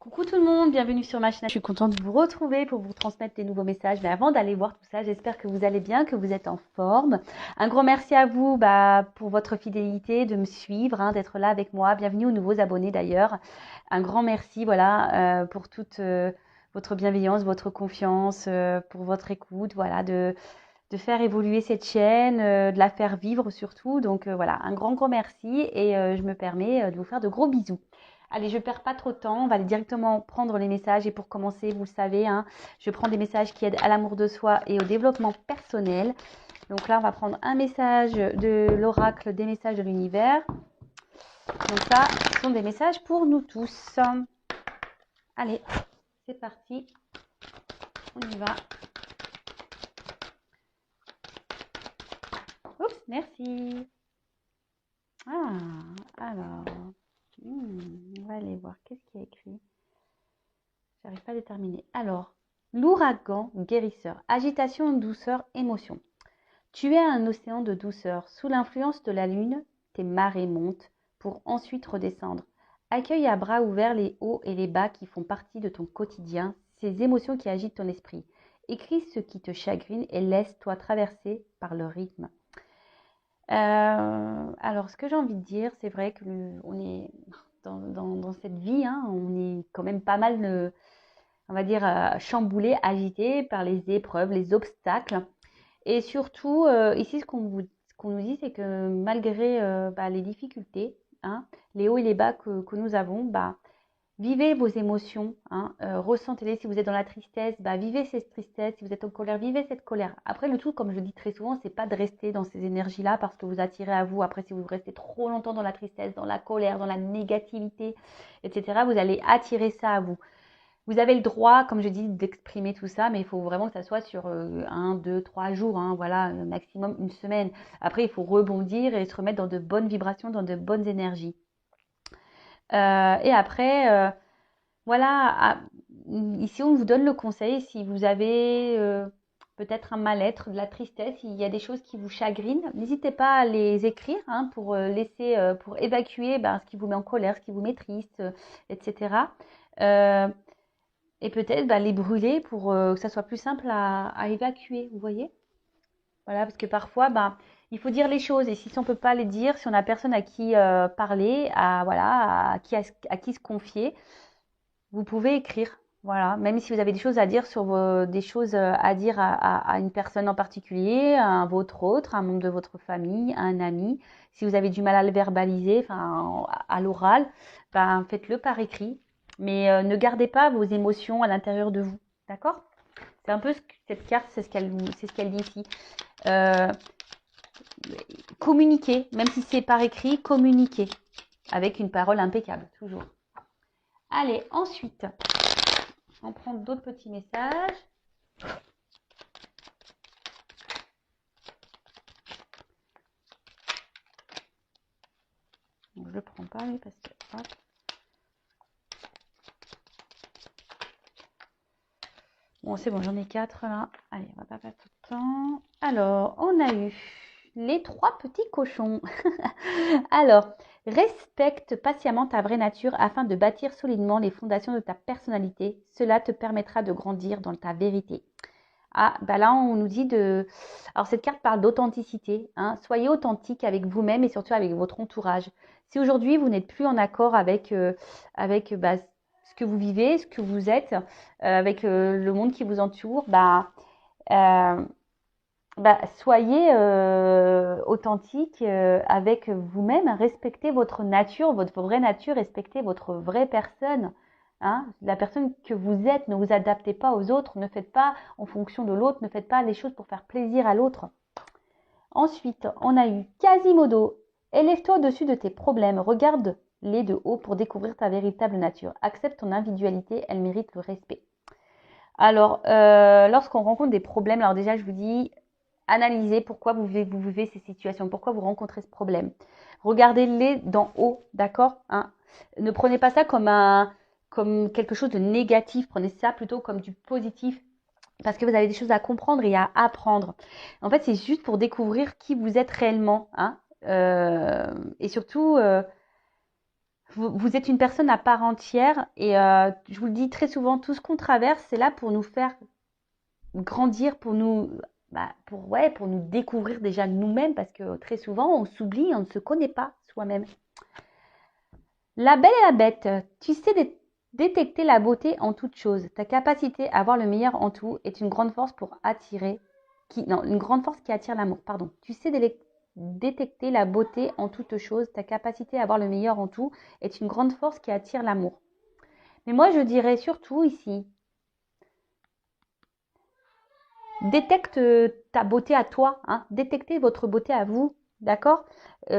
Coucou tout le monde, bienvenue sur ma chaîne. Je suis contente de vous retrouver pour vous transmettre des nouveaux messages. Mais avant d'aller voir tout ça, j'espère que vous allez bien, que vous êtes en forme. Un grand merci à vous pour votre fidélité, de me suivre, d'être là avec moi. Bienvenue aux nouveaux abonnés d'ailleurs. Un grand merci pour toute votre bienveillance, votre confiance, pour votre écoute, de faire évoluer cette chaîne, de la faire vivre surtout. Donc voilà, un grand merci et je me permets de vous faire de gros bisous. Allez, je ne perds pas trop de temps, on va aller directement prendre les messages et pour commencer, vous le savez, je prends des messages qui aident à l'amour de soi et au développement personnel. Donc là, on va prendre un message de l'oracle des messages de l'univers. Donc ça, ce sont des messages pour nous tous. Allez, c'est parti, on y va. Oups, merci. Alors, on va aller voir, qu'est-ce qu'il y a écrit. J'arrive pas à déterminer. Alors, l'ouragan guérisseur, agitation, douceur, émotion. Tu es un océan de douceur. Sous l'influence de la lune, tes marées montent pour ensuite redescendre. Accueille à bras ouverts les hauts et les bas qui font partie de ton quotidien, ces émotions qui agitent ton esprit. Écris ce qui te chagrine et laisse-toi traverser par le rythme. Alors, ce que j'ai envie de dire, c'est vrai qu'on est dans cette vie, on est quand même pas mal, on va dire, chamboulé, agité par les épreuves, les obstacles. Et surtout, ici, ce qu'on nous dit, c'est que malgré les difficultés, les hauts et les bas que nous avons, vivez vos émotions, ressentez-les. Si vous êtes dans la tristesse, vivez cette tristesse. Si vous êtes en colère, vivez cette colère. Après, le tout, comme je le dis très souvent, c'est pas de rester dans ces énergies-là parce que vous attirez à vous. Après, si vous restez trop longtemps dans la tristesse, dans la colère, dans la négativité, etc., vous allez attirer ça à vous. Vous avez le droit, comme je dis, d'exprimer tout ça, mais il faut vraiment que ça soit sur 1, 2, 3 jours, voilà, maximum une semaine. Après, il faut rebondir et se remettre dans de bonnes vibrations, dans de bonnes énergies. Et après, ici on vous donne le conseil, si vous avez peut-être un mal-être, de la tristesse, il y a des choses qui vous chagrinent, n'hésitez pas à les écrire pour pour évacuer ce qui vous met en colère, ce qui vous met triste, etc. Et peut-être les brûler pour que ça soit plus simple à évacuer, vous voyez? Voilà, parce que parfois, il faut dire les choses. Et si on ne peut pas les dire, si on n'a personne à qui parler, à qui se confier, vous pouvez écrire. Voilà, même si vous avez des choses à dire des choses à dire à une personne en particulier, à un votre autre, à un membre de votre famille, à un ami. Si vous avez du mal à le verbaliser, à l'oral, faites-le par écrit. Mais ne gardez pas vos émotions à l'intérieur de vous. D'accord? C'est un peu cette carte, c'est ce qu'elle dit ici. Communiquer, même si c'est par écrit, communiquer avec une parole impeccable, toujours. Allez, ensuite, on prend d'autres petits messages. Donc, je ne le prends pas, lui, parce que... Hop. Bon, c'est bon, j'en ai 4 là. Allez, on va pas perdre de temps. Alors, on a eu les 3 petits cochons. Alors, respecte patiemment ta vraie nature afin de bâtir solidement les fondations de ta personnalité. Cela te permettra de grandir dans ta vérité. Là, on nous dit de... Alors, cette carte parle d'authenticité. Soyez authentique avec vous-même et surtout avec votre entourage. Si aujourd'hui, vous n'êtes plus en accord avec ce que vous vivez, ce que vous êtes, avec le monde qui vous entoure, soyez authentique avec vous-même. Respectez votre nature, votre vraie nature. Respectez votre vraie personne. La personne que vous êtes, ne vous adaptez pas aux autres, ne faites pas en fonction de l'autre, ne faites pas les choses pour faire plaisir à l'autre. Ensuite, on a eu Quasimodo. Élève-toi au-dessus de tes problèmes, regarde-les de haut pour découvrir ta véritable nature. Accepte ton individualité, elle mérite le respect. Alors, lorsqu'on rencontre des problèmes, alors déjà je vous dis, analysez pourquoi vous vivez ces situations, pourquoi vous rencontrez ce problème. Regardez-les d'en haut, d'accord? Ne prenez pas ça comme quelque chose de négatif, prenez ça plutôt comme du positif parce que vous avez des choses à comprendre et à apprendre. En fait, c'est juste pour découvrir qui vous êtes réellement, et surtout, Vous êtes une personne à part entière et je vous le dis très souvent, tout ce qu'on traverse, c'est là pour nous faire grandir, pour nous, pour nous découvrir déjà nous-mêmes, parce que très souvent, on s'oublie, on ne se connaît pas soi-même. La belle et la bête, tu sais détecter la beauté en toute chose. Ta capacité à voir le meilleur en tout est une grande force pour attirer, une grande force qui attire l'amour, pardon. Tu sais détecter la beauté en toute chose. Ta capacité à voir le meilleur en tout est une grande force qui attire l'amour. Mais moi, je dirais surtout ici, détecte ta beauté à toi, hein. Détectez votre beauté à vous, d'accord.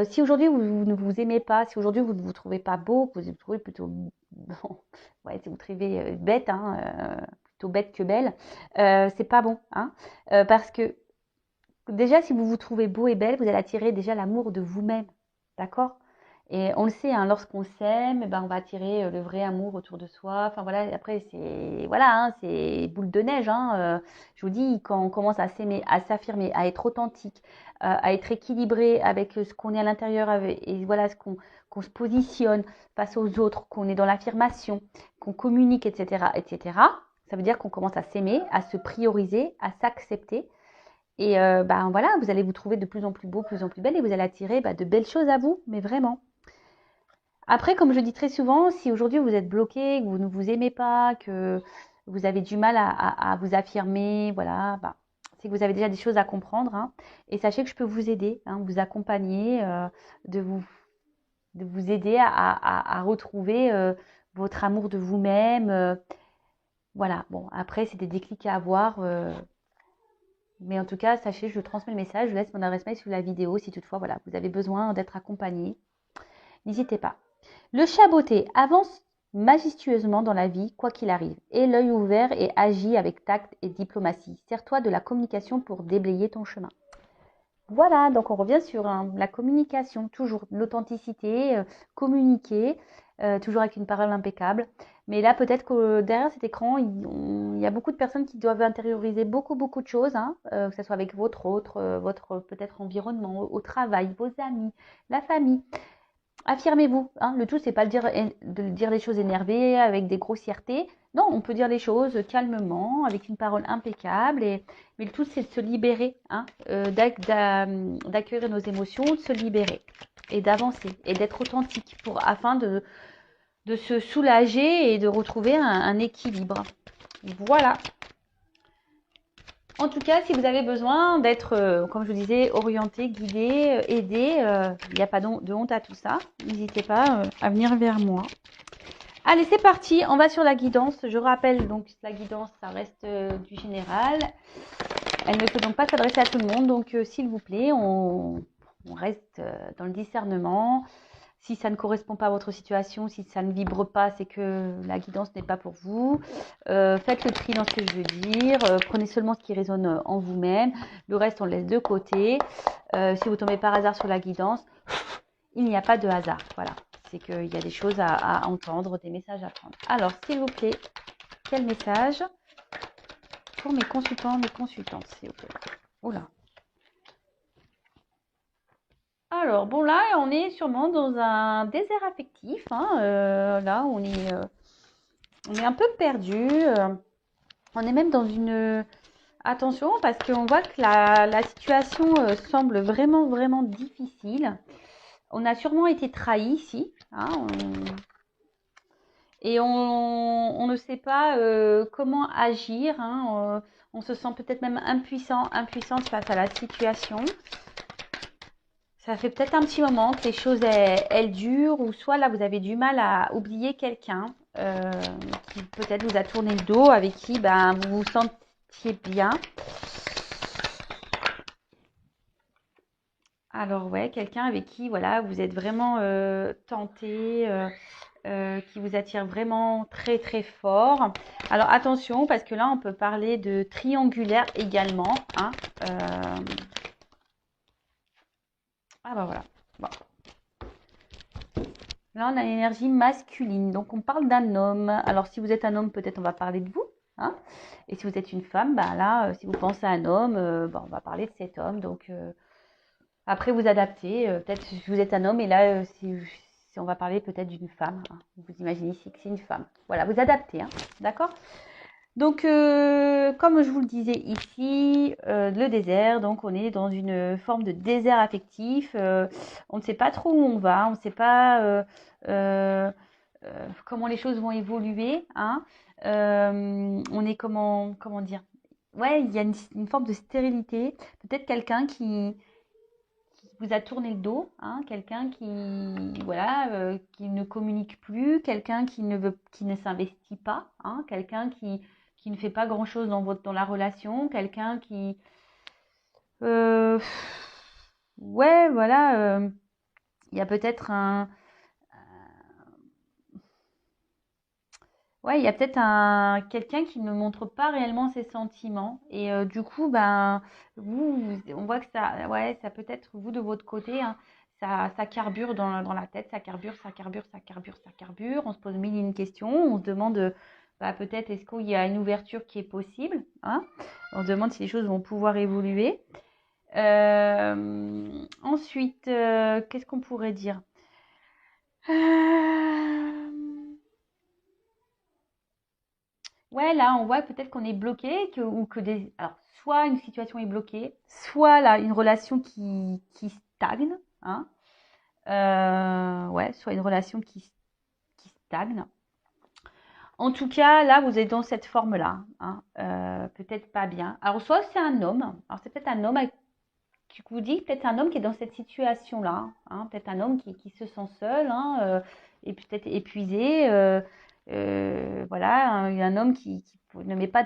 Si aujourd'hui vous ne vous aimez pas, si aujourd'hui vous ne vous trouvez pas beau, que vous vous trouvez plutôt bon, ouais, si vous trouvez bête, hein, plutôt bête que belle, c'est pas bon, hein, parce que déjà si vous vous trouvez beau et belle, vous allez attirer déjà l'amour de vous-même, d'accord. Et on le sait, hein, lorsqu'on s'aime, eh ben, on va attirer le vrai amour autour de soi. Enfin voilà, après c'est voilà, hein, c'est boule de neige. Hein, je vous dis, quand on commence à s'aimer, à s'affirmer, à être authentique, à être équilibré avec ce qu'on est à l'intérieur, et voilà ce qu'on se positionne face aux autres, qu'on est dans l'affirmation, qu'on communique, etc., etc. Ça veut dire qu'on commence à s'aimer, à se prioriser, à s'accepter. Et ben voilà, vous allez vous trouver de plus en plus beau, de plus en plus belle, et vous allez attirer de belles choses à vous, mais vraiment. Après, comme je dis très souvent, si aujourd'hui vous êtes bloqué, que vous ne vous aimez pas, que vous avez du mal à vous affirmer, voilà, c'est que vous avez déjà des choses à comprendre. Hein. Et sachez que je peux vous aider, hein, vous accompagner, de vous, de vous aider à retrouver votre amour de vous-même. Voilà, bon, après, c'est des déclics à avoir. Mais en tout cas, sachez, je transmets le message, je laisse mon adresse mail sous la vidéo si toutefois, voilà, vous avez besoin d'être accompagné. N'hésitez pas. Le chat botté avance majestueusement dans la vie, quoi qu'il arrive. Aie l'œil ouvert et agis avec tact et diplomatie. Sers-toi de la communication pour déblayer ton chemin. Voilà, donc on revient sur la communication, toujours l'authenticité, communiquer, toujours avec une parole impeccable. Mais là, peut-être que derrière cet écran, il y a beaucoup de personnes qui doivent intérioriser beaucoup, beaucoup de choses, hein, que ce soit avec votre peut-être environnement, au travail, vos amis, la famille. Affirmez-vous, hein. Le tout, c'est pas de dire les choses énervées avec des grossièretés. Non, on peut dire les choses calmement, avec une parole impeccable. Mais le tout, c'est de se libérer, hein, d'accueillir nos émotions, de se libérer et d'avancer et d'être authentique afin de se soulager et de retrouver un équilibre. Voilà. En tout cas, si vous avez besoin d'être, comme je vous disais, orienté, guidé, aidé, il n'y a pas de honte à tout ça. N'hésitez pas à venir vers moi. Allez, c'est parti. On va sur la guidance. Je rappelle donc la guidance, ça reste du général. Elle ne peut donc pas s'adresser à tout le monde. Donc, s'il vous plaît, on reste dans le discernement. Si ça ne correspond pas à votre situation, si ça ne vibre pas, c'est que la guidance n'est pas pour vous. Faites le tri dans ce que je veux dire. Prenez seulement ce qui résonne en vous-même. Le reste, on le laisse de côté. Si vous tombez par hasard sur la guidance, il n'y a pas de hasard. Voilà. C'est qu'il y a des choses à entendre, des messages à prendre. Alors, s'il vous plaît, quel message pour mes consultants, mes consultantes, s'il vous plaît. Oula. Alors, bon, là, on est sûrement dans un désert affectif. Hein, là, on est un peu perdu. On est même dans une... Attention, parce qu'on voit que la situation semble vraiment, vraiment difficile. On a sûrement été trahi ici. Hein, et on ne sait pas comment agir. Hein, on se sent peut-être même impuissante face à la situation. Ça fait peut-être un petit moment que les choses elles durent, ou soit là vous avez du mal à oublier quelqu'un qui peut-être vous a tourné le dos, avec qui vous vous sentiez bien. Alors ouais, quelqu'un avec qui voilà vous êtes vraiment tenté, qui vous attire vraiment très très fort. Alors attention, parce que là on peut parler de triangulaire également. Hein, ah bah voilà. Bon. Là, on a l'énergie masculine. Donc, on parle d'un homme. Alors, si vous êtes un homme, peut-être on va parler de vous. Hein. Et si vous êtes une femme, là, si vous pensez à un homme, on va parler de cet homme. Donc, après, vous adaptez. Peut-être si vous êtes un homme et là, si on va parler peut-être d'une femme, hein. Vous imaginez ici que c'est une femme. Voilà, vous adaptez, hein, d'accord? Donc, comme je vous le disais ici, le désert, donc on est dans une forme de désert affectif. On ne sait pas trop où on va, on ne sait pas euh, comment les choses vont évoluer, hein. On est comment dire? Ouais, il y a une forme de stérilité. Peut-être quelqu'un qui vous a tourné le dos, hein, quelqu'un voilà, qui ne communique plus, quelqu'un qui ne s'investit pas, hein, quelqu'un qui ne fait pas grand-chose dans la relation, quelqu'un qui, euh, ouais, voilà, il y a peut-être ouais, il y a peut-être quelqu'un qui ne montre pas réellement ses sentiments et du coup, ben, on voit que ça, ouais, ça peut être vous de votre côté, hein, ça carbure dans la tête, ça carbure, ça carbure, ça carbure, ça carbure. On se pose mille et une questions, on se demande, bah, peut-être est-ce qu'il y a une ouverture qui est possible, hein? On se demande si les choses vont pouvoir évoluer. Ensuite, qu'est-ce qu'on pourrait dire? Ouais, là, on voit peut-être qu'on est bloqué, ou que alors, soit une situation est bloquée, soit là, une relation qui stagne, hein. Ouais, soit une relation qui stagne. En tout cas, là, vous êtes dans cette forme-là, hein. Peut-être pas bien. Alors, soit c'est un homme, alors c'est peut-être un homme qui vous dit, peut-être un homme qui est dans cette situation-là, hein. Peut-être un homme qui se sent seul, hein, et peut-être épuisé. Voilà, un homme ne met pas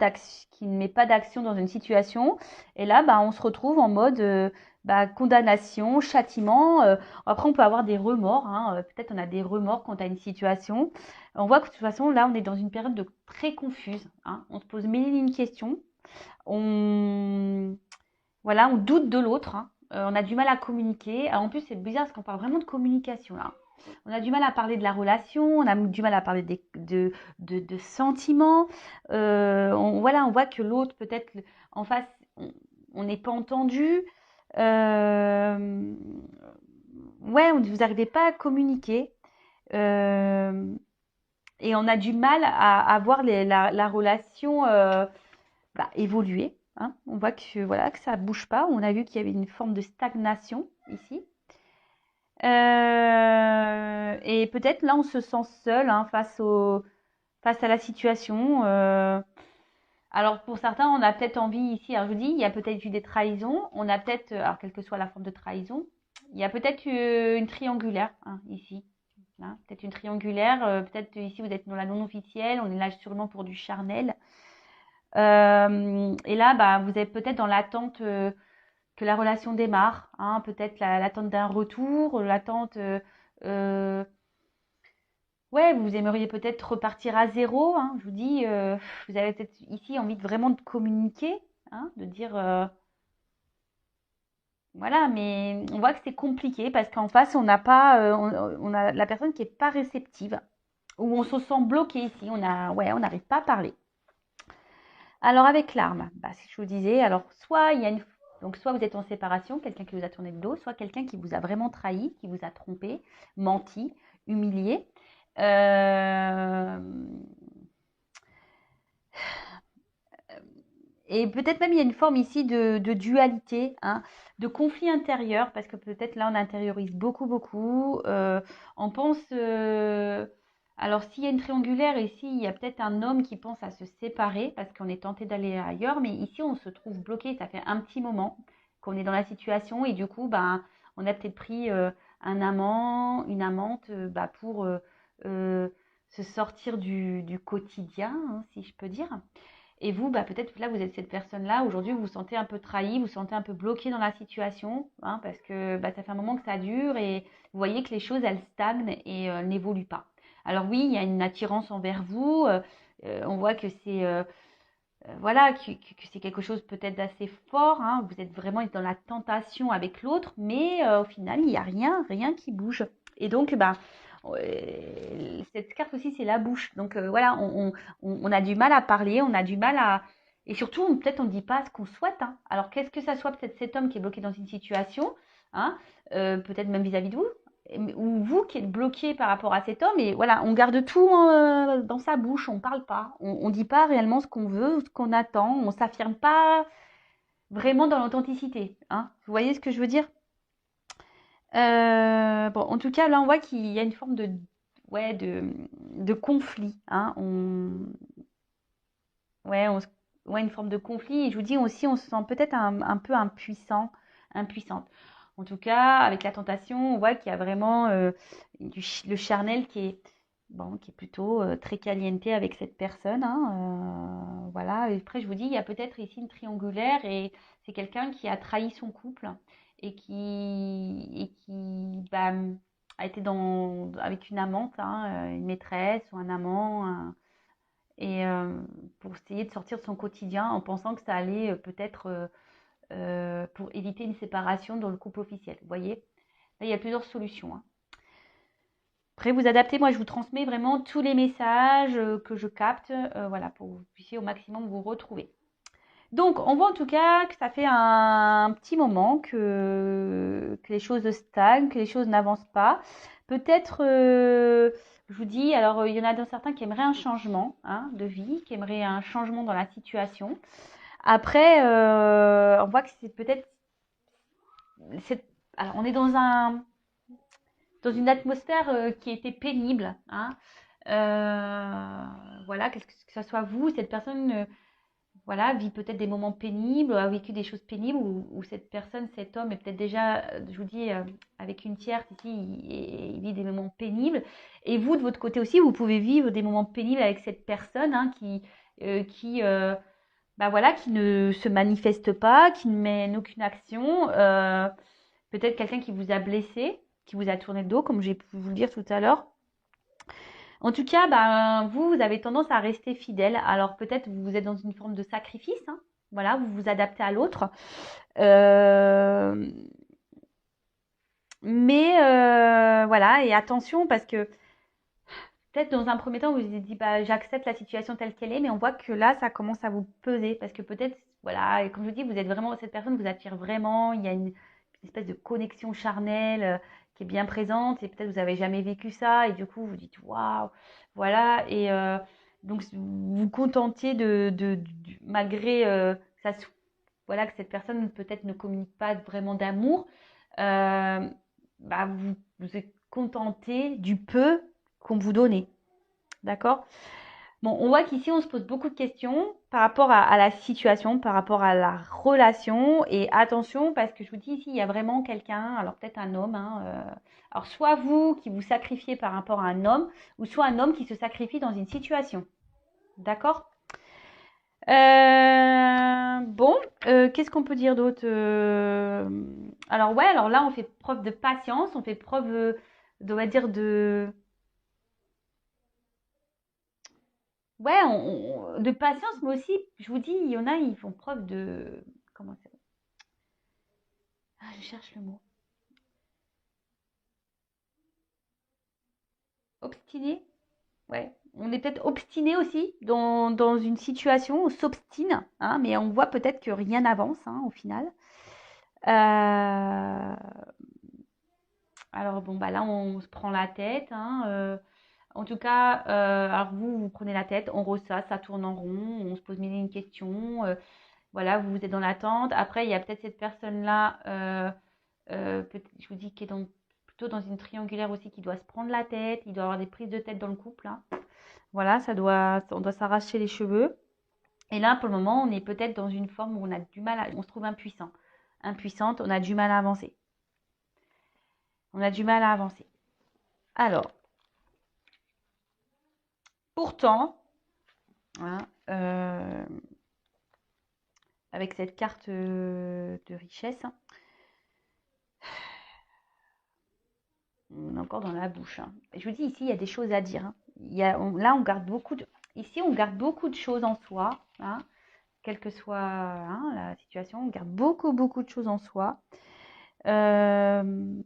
d'action dans une situation. Et là, bah, on se retrouve en mode bah, condamnation, châtiment. Après, on peut avoir des remords, hein. Peut-être on a des remords quant à une situation. On voit que de toute façon, là, on est dans une période très confuse, hein. On se pose mille et une questions. On, voilà, on doute de l'autre, hein. On a du mal à communiquer. Alors, en plus, c'est bizarre parce qu'on parle vraiment de communication là. On a du mal à parler de la relation, on a du mal à parler de sentiments. Voilà, on voit que l'autre, peut-être en face, on n'est pas entendu. Euh, ouais, vous n'arrivez pas à communiquer. Euh, et on a du mal à voir la relation bah, évoluer, hein. On voit que, voilà, que ça ne bouge pas. On a vu qu'il y avait une forme de stagnation ici. Et peut-être là, on se sent seul, hein, face à la situation. Alors pour certains, on a peut-être envie ici, alors je vous dis, il y a peut-être eu des trahisons. On a peut-être, alors quelle que soit la forme de trahison, il y a peut-être une triangulaire, hein, ici. Là, peut-être une triangulaire. Peut-être ici, vous êtes dans la non officielle. On est là sûrement pour du charnel. Et là, bah, vous êtes peut-être dans l'attente que la relation démarre, hein, peut-être l'attente d'un retour, l'attente. Euh, ouais, vous aimeriez peut-être repartir à zéro, hein, je vous dis, vous avez peut-être ici envie de vraiment de communiquer, hein, de dire. Voilà, mais on voit que c'est compliqué parce qu'en face, on n'a pas, on a la personne qui n'est pas réceptive, ou on se sent bloqué ici, ouais, on n'arrive pas à parler. Alors avec l'arme, bah, si je vous disais, alors soit il y a donc soit vous êtes en séparation, quelqu'un qui vous a tourné le dos, soit quelqu'un qui vous a vraiment trahi, qui vous a trompé, menti, humilié. Euh, Et peut-être même il y a une forme ici de dualité, hein, de conflit intérieur, parce que peut-être là on intériorise beaucoup, beaucoup. On pense, alors s'il y a une triangulaire ici, il y a peut-être un homme qui pense à se séparer parce qu'on est tenté d'aller ailleurs, mais ici on se trouve bloqué. Ça fait un petit moment qu'on est dans la situation et du coup, ben, on a peut-être pris un amant, une amante, bah, pour euh, se sortir du quotidien, hein, si je peux dire. Et vous, bah, peut-être là, vous êtes cette personne-là. Aujourd'hui, vous vous sentez un peu trahi, vous vous sentez un peu bloqué dans la situation, hein, parce que bah, ça fait un moment que ça dure et vous voyez que les choses, elles stagnent et n'évoluent pas. Alors oui, il y a une attirance envers vous. On voit que c'est voilà, que c'est quelque chose peut-être d'assez fort, hein. Vous êtes vraiment dans la tentation avec l'autre, mais au final, il n'y a rien qui bouge. Et donc, bah, cette carte aussi, c'est la bouche. Donc voilà, on a du mal à parler, on a du mal à... Et surtout, peut-être on ne dit pas ce qu'on souhaite, hein. Alors, qu'est-ce que ça soit peut-être cet homme qui est bloqué dans une situation, hein, peut-être même vis-à-vis de vous, ou vous qui êtes bloqué par rapport à cet homme, et voilà, on garde tout dans sa bouche, on parle pas, on dit pas réellement ce qu'on veut, ce qu'on attend, on s'affirme pas vraiment dans l'authenticité, hein. Vous voyez ce que je veux dire? Bon, en tout cas, là, on voit qu'il y a une forme ouais, de conflit, hein. Ouais, ouais, une forme de conflit. Et je vous dis aussi, on se sent peut-être un peu impuissante. En tout cas, avec la tentation, on voit qu'il y a vraiment le charnel qui est, bon, qui est plutôt très calienté avec cette personne, hein. Voilà. Et après, je vous dis, il y a peut-être ici une triangulaire et c'est quelqu'un qui a trahi son couple et qui bah, a été avec une amante, hein, une maîtresse ou un amant, et pour essayer de sortir de son quotidien en pensant que ça allait peut-être pour éviter une séparation dans le couple officiel. Vous voyez, là, il y a plusieurs solutions, hein. Après, vous adaptez, moi je vous transmets vraiment tous les messages que je capte, voilà, pour que vous puissiez au maximum vous retrouver. Donc, on voit en tout cas que ça fait un petit moment que les choses stagnent, que les choses n'avancent pas. Peut-être, je vous dis, alors il y en a certains qui aimeraient un changement, hein, de vie, qui aimeraient un changement dans la situation. Après, on voit que c'est peut-être, alors on est dans une atmosphère qui était pénible, hein. Voilà, que ce soit vous, cette personne. Voilà, vit peut-être des moments pénibles, a vécu des choses pénibles, ou cette personne, cet homme est peut-être déjà, je vous dis, avec une tierce ici, il vit des moments pénibles. Et vous, de votre côté aussi, vous pouvez vivre des moments pénibles avec cette personne, hein, bah voilà, qui ne se manifeste pas, qui ne mène aucune action. Peut-être quelqu'un qui vous a blessé, qui vous a tourné le dos, comme j'ai pu vous le dire tout à l'heure. En tout cas, ben, vous avez tendance à rester fidèle. Alors peut-être vous êtes dans une forme de sacrifice, hein. Voilà, vous vous adaptez à l'autre. Euh, mais voilà, et attention parce que peut-être dans un premier temps, vous vous êtes dit, bah, j'accepte la situation telle qu'elle est, mais on voit que là, ça commence à vous peser parce que peut-être, voilà, et comme je vous dis, vous êtes vraiment, cette personne vous attire vraiment, il y a une espèce de connexion charnelle qui est bien présente et peut-être vous n'avez jamais vécu ça et du coup, vous dites, waouh, voilà, et donc vous vous contentiez malgré ça, voilà, que cette personne peut-être ne communique pas vraiment d'amour, euh, bah, vous êtes contenté du peu qu'on vous donnait. D'accord? Bon, on voit qu'ici, on se pose beaucoup de questions par rapport à la situation, par rapport à la relation. Et attention, parce que je vous dis ici, il y a vraiment quelqu'un, alors peut-être un homme, hein, alors soit vous qui vous sacrifiez par rapport à un homme, ou soit un homme qui se sacrifie dans une situation. D'accord? Bon, qu'est-ce qu'on peut dire d'autre? Alors ouais, alors là, on fait preuve de patience, on fait preuve, on va dire, ouais, de patience, mais aussi, je vous dis, il y en a, ils font preuve de, comment ça? Ah, je cherche le mot. Obstiné? Ouais. On est peut-être obstiné aussi dans une situation, on s'obstine, hein, mais on voit peut-être que rien n'avance, hein, au final. Euh, alors bon, bah là, on se prend la tête, hein, en tout cas, alors vous prenez la tête, on ressasse, ça tourne en rond, on se pose mille et une questions. Voilà, vous êtes dans l'attente. Après, il y a peut-être cette personne-là, je vous dis, qui est plutôt dans une triangulaire aussi, qui doit se prendre la tête. Il doit avoir des prises de tête dans le couple, hein. Voilà, on doit s'arracher les cheveux. Et là, pour le moment, on est peut-être dans une forme où on a du mal, on se trouve impuissant. Impuissante, on a du mal à avancer. On a du mal à avancer. Alors, pourtant, hein, avec cette carte de richesse, hein, on est encore dans la bouche, hein. Je vous dis, ici, il y a des choses à dire, hein. Là, on garde beaucoup de... Ici, on garde beaucoup de choses en soi, hein, quelle que soit, hein, la situation. On garde beaucoup, beaucoup de choses en soi. Euh,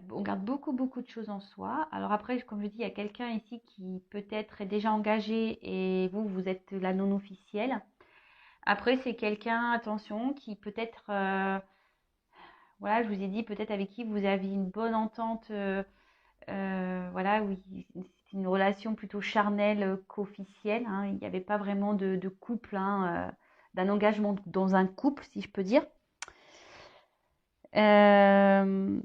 on garde beaucoup, beaucoup de choses en soi. Alors après, comme je dis, il y a quelqu'un ici qui peut-être est déjà engagé et vous êtes la non officielle. Après, c'est quelqu'un, attention, qui peut-être voilà, je vous ai dit peut-être avec qui vous aviez une bonne entente, voilà, oui, c'est une relation plutôt charnelle qu'officielle, hein. Il n'y avait pas vraiment de couple, hein, d'un engagement dans un couple, si je peux dire. Euh,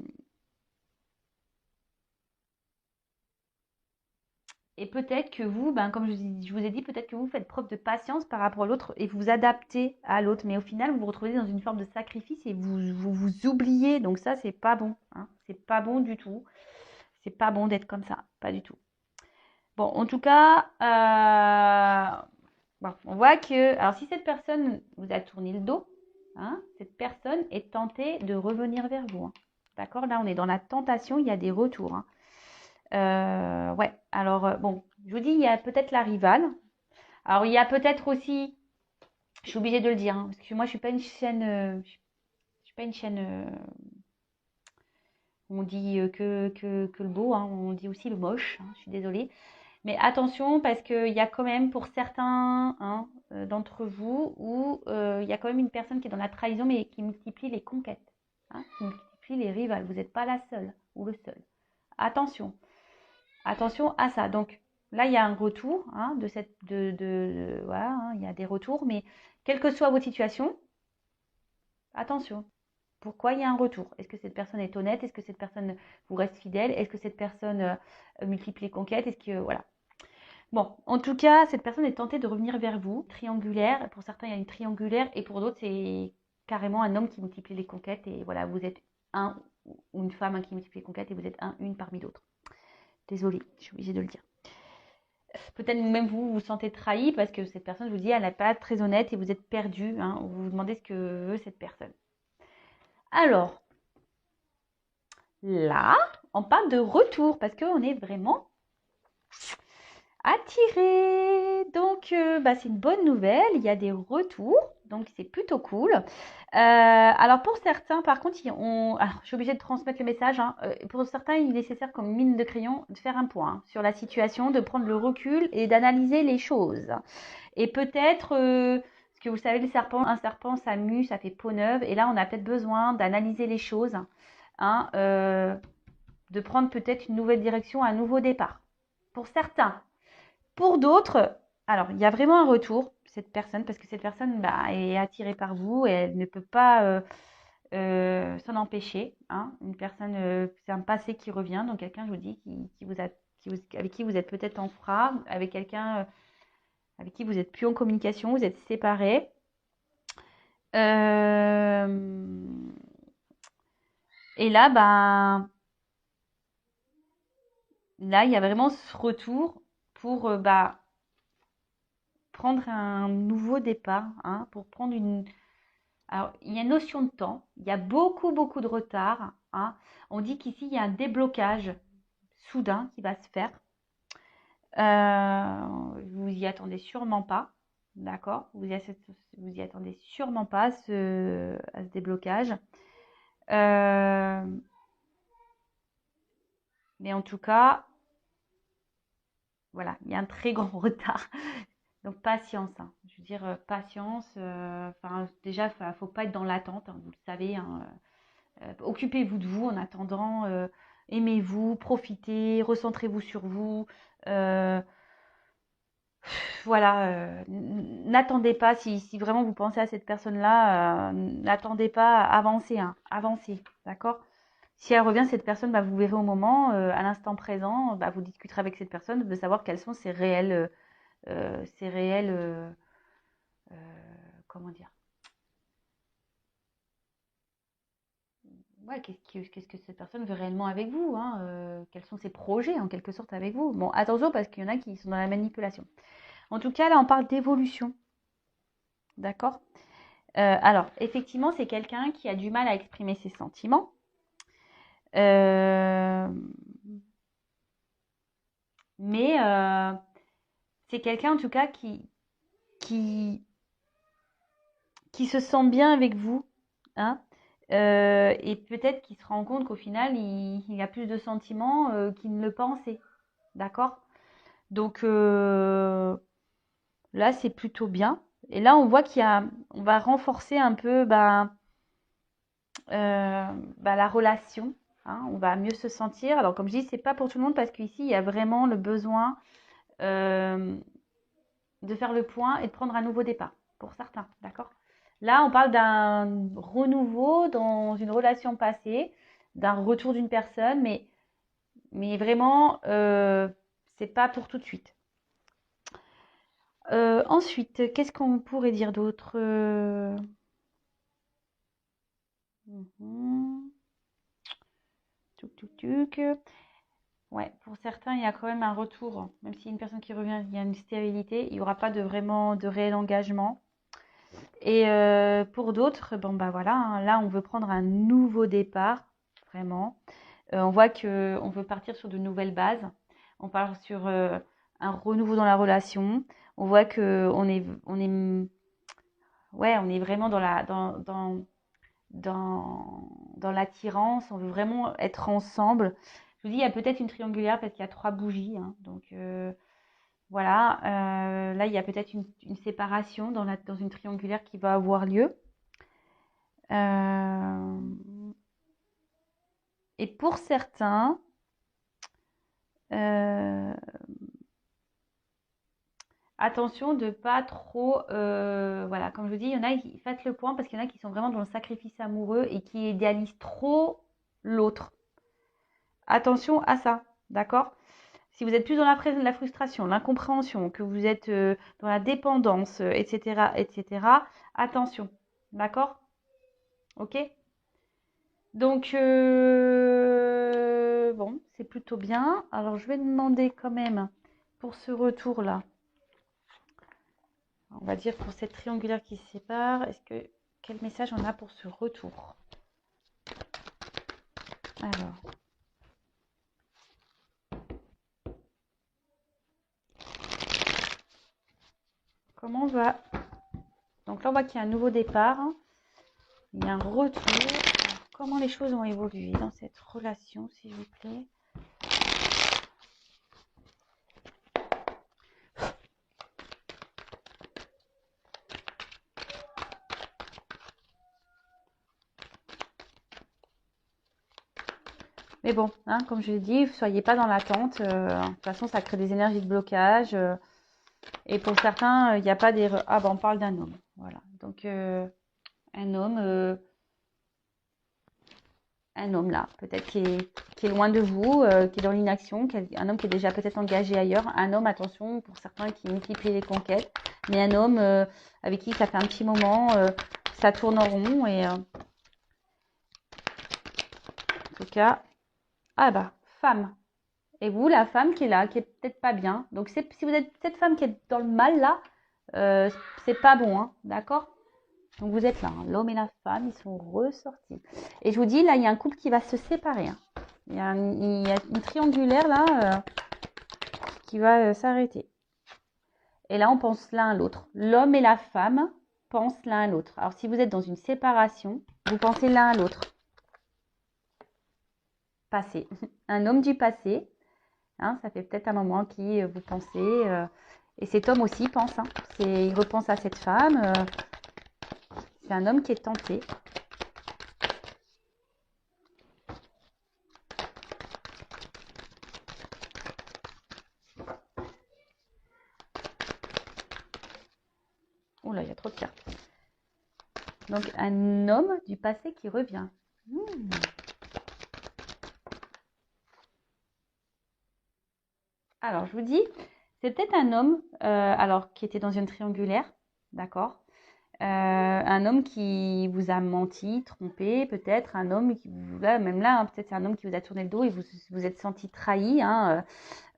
et peut-être que vous, ben, comme je vous ai dit, peut-être que vous faites preuve de patience par rapport à l'autre et vous vous adaptez à l'autre. Mais au final, vous vous retrouvez dans une forme de sacrifice et vous oubliez. Donc ça, c'est pas bon, hein. C'est pas bon du tout. C'est pas bon d'être comme ça, pas du tout. Bon, en tout cas, bon, on voit que, alors si cette personne vous a tourné le dos, hein, cette personne est tentée de revenir vers vous, hein. D'accord? Là, on est dans la tentation, il y a des retours, hein. Ouais, alors, bon, je vous dis, il y a peut-être la rivale. Alors, il y a peut-être aussi, je suis obligée de le dire, hein, parce que moi, je suis pas une chaîne, je suis pas une chaîne, on dit que le beau, hein, on dit aussi le moche, hein, je suis désolée. Mais attention, parce qu'il y a quand même pour certains, hein, d'entre vous où il y a quand même une personne qui est dans la trahison, mais qui multiplie les conquêtes, hein, qui multiplie les rivales. Vous n'êtes pas la seule ou le seul. Attention, attention à ça. Donc là, il y a un retour, hein, voilà, hein, il y a des retours, mais quelle que soit votre situation, attention. Pourquoi il y a un retour? Est-ce que cette personne est honnête? Est-ce que cette personne vous reste fidèle? Est-ce que cette personne multiplie les conquêtes? Est-ce que voilà. Bon, en tout cas, cette personne est tentée de revenir vers vous. Triangulaire, pour certains, il y a une triangulaire, et pour d'autres, c'est carrément un homme qui multiplie les conquêtes, et voilà, vous êtes un ou une femme, hein, qui multiplie les conquêtes, et vous êtes une parmi d'autres. Désolée, je suis obligée de le dire. Peut-être même vous vous sentez trahi parce que cette personne, je vous dis, elle n'est pas très honnête et vous êtes perdu, hein, vous vous demandez ce que veut cette personne. Alors, là, on parle de retour parce qu'on est vraiment attiré. Donc, bah, c'est une bonne nouvelle. Il y a des retours. Donc, c'est plutôt cool. Alors, pour certains, par contre, alors, je suis obligée de transmettre le message, hein. Pour certains, il est nécessaire, comme mine de crayon, de faire un point, hein, sur la situation, de prendre le recul et d'analyser les choses. Et peut-être, parce que vous savez, un serpent, ça mue, ça fait peau neuve. Et là, on a peut-être besoin d'analyser les choses, hein, de prendre peut-être une nouvelle direction, un nouveau départ. Pour certains. Pour d'autres, alors il y a vraiment un retour, cette personne, parce que cette personne, bah, est attirée par vous et elle ne peut pas s'en empêcher, hein. Une personne, c'est un passé qui revient, donc quelqu'un, je vous dis, avec qui vous êtes peut-être en froid, avec quelqu'un avec qui vous êtes plus en communication, vous êtes séparés. Euh, et là, ben, là, il y a vraiment ce retour pour bah, prendre un nouveau départ, hein, pour prendre une. Alors, il y a une notion de temps, il y a beaucoup, beaucoup de retard, hein. On dit qu'ici, il y a un déblocage soudain qui va se faire. Vous y attendez sûrement pas, d'accord? Vous y attendez sûrement pas à ce déblocage. Euh, mais en tout cas, voilà, il y a un très grand retard. Donc patience, hein. Je veux dire, patience. Enfin, déjà, faut pas être dans l'attente, hein, vous le savez, hein. Occupez-vous de vous en attendant. Aimez-vous, profitez, recentrez-vous sur vous. Euh, voilà, n'attendez pas, si vraiment vous pensez à cette personne-là, n'attendez pas, avancez, hein, avancez, d'accord? Si elle revient, cette personne, bah, vous verrez au moment, à l'instant présent, bah, vous discuterez avec cette personne de savoir quels sont ses réels, euh, comment dire, ouais, qu'est-ce que cette personne veut réellement avec vous, hein, quels sont ses projets en quelque sorte avec vous. Bon, attention parce qu'il y en a qui sont dans la manipulation. En tout cas, là, on parle d'évolution, d'accord? Alors, effectivement, c'est quelqu'un qui a du mal à exprimer ses sentiments. Euh, mais c'est quelqu'un, en tout cas, qui, qui se sent bien avec vous, hein. Et peut-être qu'il se rend compte qu'au final, il a plus de sentiments qu'il ne le pensait. D'accord? Donc là, c'est plutôt bien. Et là, on voit on va renforcer un peu, ben, la relation, hein, on va mieux se sentir. Alors comme je dis, c'est pas pour tout le monde parce qu'ici, il y a vraiment le besoin euh, de faire le point et de prendre un nouveau départ, pour certains, d'accord? Là, on parle d'un renouveau dans une relation passée, d'un retour d'une personne, mais vraiment, c'est pas pour tout de suite. Ensuite, qu'est-ce qu'on pourrait dire d'autre? Mhm. Tuc, tuc, tuc. Ouais, pour certains, il y a quand même un retour. Même s'il y a une personne qui revient, il y a une stérilité, il n'y aura pas de vraiment de réel engagement. Et pour d'autres, bon bah voilà, hein, là on veut prendre un nouveau départ, vraiment. On voit que on veut partir sur de nouvelles bases. On part sur un renouveau dans la relation. On voit que ouais, on est vraiment dans l'attirance. On veut vraiment être ensemble. Je vous dis, il y a peut-être une triangulaire parce qu'il y a 3 bougies, hein, donc voilà. Là, il y a peut-être une séparation dans une triangulaire qui va avoir lieu. Euh, et pour certains, euh, attention de pas trop, voilà, comme je vous dis, il y en a qui faites le point parce qu'il y en a qui sont vraiment dans le sacrifice amoureux et qui idéalisent trop l'autre. Attention à ça, d'accord? Si vous êtes plus dans la frustration, l'incompréhension, que vous êtes dans la dépendance, etc., etc., attention, d'accord? Ok? Donc, bon, c'est plutôt bien. Alors, je vais demander quand même pour ce retour-là, on va dire pour cette triangulaire qui se sépare, quel message on a pour ce retour? Alors, comment on va... Donc là, on voit qu'il y a un nouveau départ, il y a un retour. Alors, comment les choses ont évolué dans cette relation, s'il vous plaît? Mais bon, hein, comme je l'ai dit, ne soyez pas dans l'attente. De toute façon, ça crée des énergies de blocage. Et pour certains, il n'y a pas des... Ah, ben on parle d'un homme. Voilà. Donc, un homme là, peut-être qui est loin de vous, qui est dans l'inaction, un homme qui est déjà peut-être engagé ailleurs. Un homme, attention, pour certains qui multiplient les conquêtes. Mais un homme avec qui ça fait un petit moment, ça tourne en rond. Et en tout cas, ah bah, femme. Et vous, la femme qui est là, qui est peut-être pas bien. Donc, si vous êtes cette femme qui est dans le mal là, c'est pas bon, hein, d'accord? Donc, vous êtes là, hein, l'homme et la femme, ils sont ressortis. Et je vous dis, là, il y a un couple qui va se séparer, hein. Il y a une triangulaire là qui va s'arrêter. Et là, on pense l'un à l'autre. L'homme et la femme pensent l'un à l'autre. Alors, si vous êtes dans une séparation, vous pensez l'un à l'autre. Passé. Un homme du passé. Hein, ça fait peut-être un moment qui vous pensez. Et cet homme aussi pense. Hein, il repense à cette femme. C'est un homme qui est tenté. Oh là, il y a trop de cartes. Donc, un homme du passé qui revient. Alors, je vous dis, c'est peut-être un homme alors qui était dans une triangulaire, d'accord? Un homme qui vous a menti, trompé, peut-être un homme qui là, même là, hein, peut-être c'est un homme qui vous a tourné le dos et vous êtes senti trahi, hein,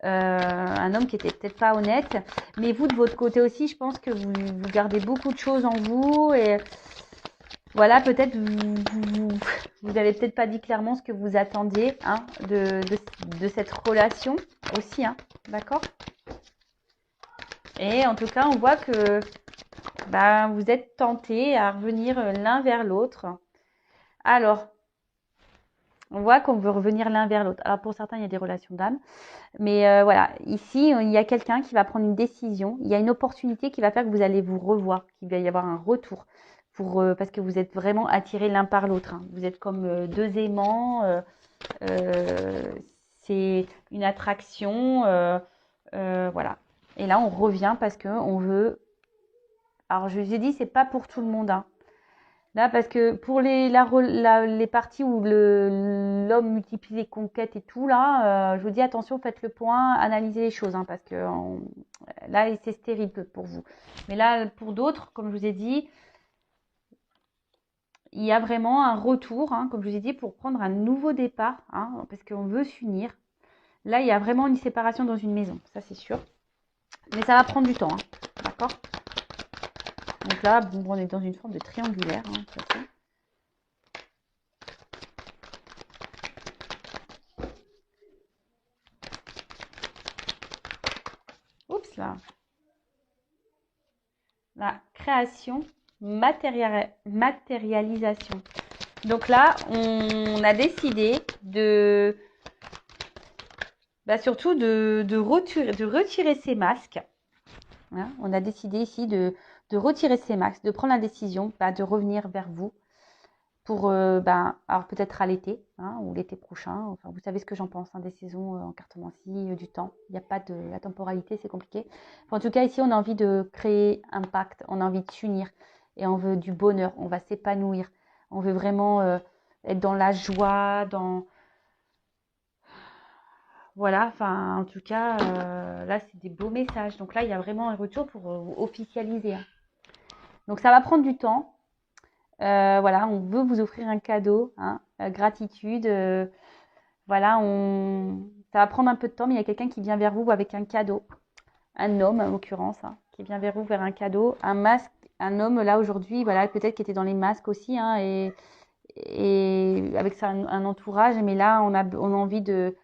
un homme qui était peut-être pas honnête, mais vous de votre côté aussi, je pense que vous gardez beaucoup de choses en vous et voilà, peut-être vous avez peut-être pas dit clairement ce que vous attendiez, hein, de cette relation aussi, hein, d'accord? Et en tout cas, on voit que bah, vous êtes tentés à revenir l'un vers l'autre. Alors, on voit qu'on veut revenir l'un vers l'autre. Alors, pour certains, il y a des relations d'âme. Mais voilà, ici, il y a quelqu'un qui va prendre une décision. Il y a une opportunité qui va faire que vous allez vous revoir, qu'il va y avoir un retour. parce que vous êtes vraiment attirés l'un par l'autre, hein. Vous êtes comme deux aimants, c'est une attraction, voilà. Et là, on revient parce que on veut. Alors, je vous ai dit, c'est pas pour tout le monde, hein. Là, parce que pour les parties où l'homme multiplie les conquêtes et tout, là, je vous dis attention, faites le point, analysez les choses, hein, parce que là, c'est stérile pour vous. Mais là, pour d'autres, comme je vous ai dit, il y a vraiment un retour, hein, comme je vous ai dit, pour prendre un nouveau départ, hein, parce qu'on veut s'unir. Là, il y a vraiment une séparation dans une maison, ça c'est sûr. Mais ça va prendre du temps, hein, d'accord? Donc là, bon, on est dans une forme de triangulaire, hein, de toute façon. Oups là. La création, matérialisation. Donc là, on a décidé surtout de retirer ces masques. Hein, on a décidé ici de retirer ces masques, de prendre la décision de revenir vers vous pour, alors peut-être à l'été, hein, ou l'été prochain. Enfin, vous savez ce que j'en pense, hein, des saisons en cartomancie, du temps. Il n'y a pas de la temporalité, c'est compliqué. Enfin, en tout cas, ici, on a envie de créer un pacte, on a envie de s'unir et on veut du bonheur, on va s'épanouir. On veut vraiment être dans la joie, voilà, enfin, en tout cas, là, c'est des beaux messages. Donc là, il y a vraiment un retour pour officialiser, hein. Donc ça va prendre du temps. Voilà, on veut vous offrir un cadeau, hein, gratitude. Voilà, ça va prendre un peu de temps, mais il y a quelqu'un qui vient vers vous avec un cadeau. Un homme, en l'occurrence, hein, qui vient vers vous vers un cadeau. Un masque, un homme, là, aujourd'hui, voilà, peut-être qui était dans les masques aussi, hein, et avec ça, un entourage. Mais là, on a envie de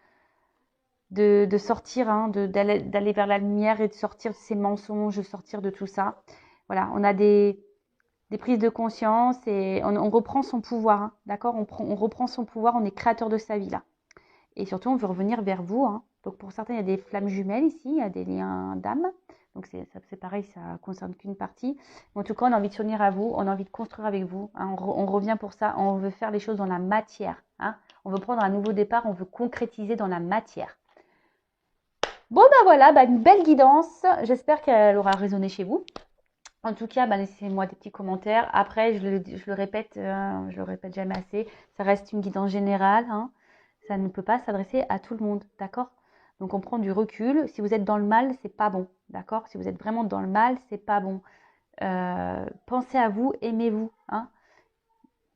sortir, hein, d'aller vers la lumière et de sortir de ces mensonges, de sortir de tout ça. Voilà, on a des prises de conscience et on reprend son pouvoir, hein, d'accord, on reprend son pouvoir, on est créateur de sa vie là. Et surtout, on veut revenir vers vous, hein. Donc pour certains, il y a des flammes jumelles ici, il y a des liens d'âme. Donc c'est pareil, ça concerne qu'une partie. Mais en tout cas, on a envie de s'unir à vous, on a envie de construire avec vous, hein. On revient pour ça, on veut faire les choses dans la matière, hein. On veut prendre un nouveau départ, on veut concrétiser dans la matière. Bon, voilà, une belle guidance. J'espère qu'elle aura résonné chez vous. En tout cas, laissez-moi des petits commentaires. Après, je le répète, je le répète jamais assez, ça reste une guidance générale, hein. Ça ne peut pas s'adresser à tout le monde, d'accord? Donc, on prend du recul. Si vous êtes dans le mal, c'est pas bon, d'accord? Si vous êtes vraiment dans le mal, c'est pas bon. Pensez à vous, aimez-vous, hein.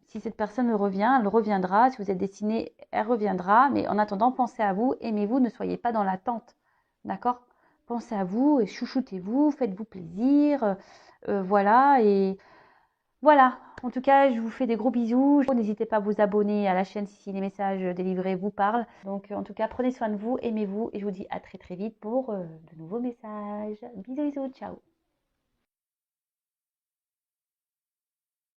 Si cette personne revient, elle reviendra. Si vous êtes destiné, elle reviendra. Mais en attendant, pensez à vous, aimez-vous, ne soyez pas dans l'attente, d'accord? Pensez à vous et chouchoutez-vous, faites-vous plaisir, voilà. Et voilà. En tout cas, je vous fais des gros bisous. N'hésitez pas à vous abonner à la chaîne si les messages délivrés vous parlent. Donc, en tout cas, prenez soin de vous, aimez-vous et je vous dis à très très vite pour de nouveaux messages. Bisous, bisous, ciao.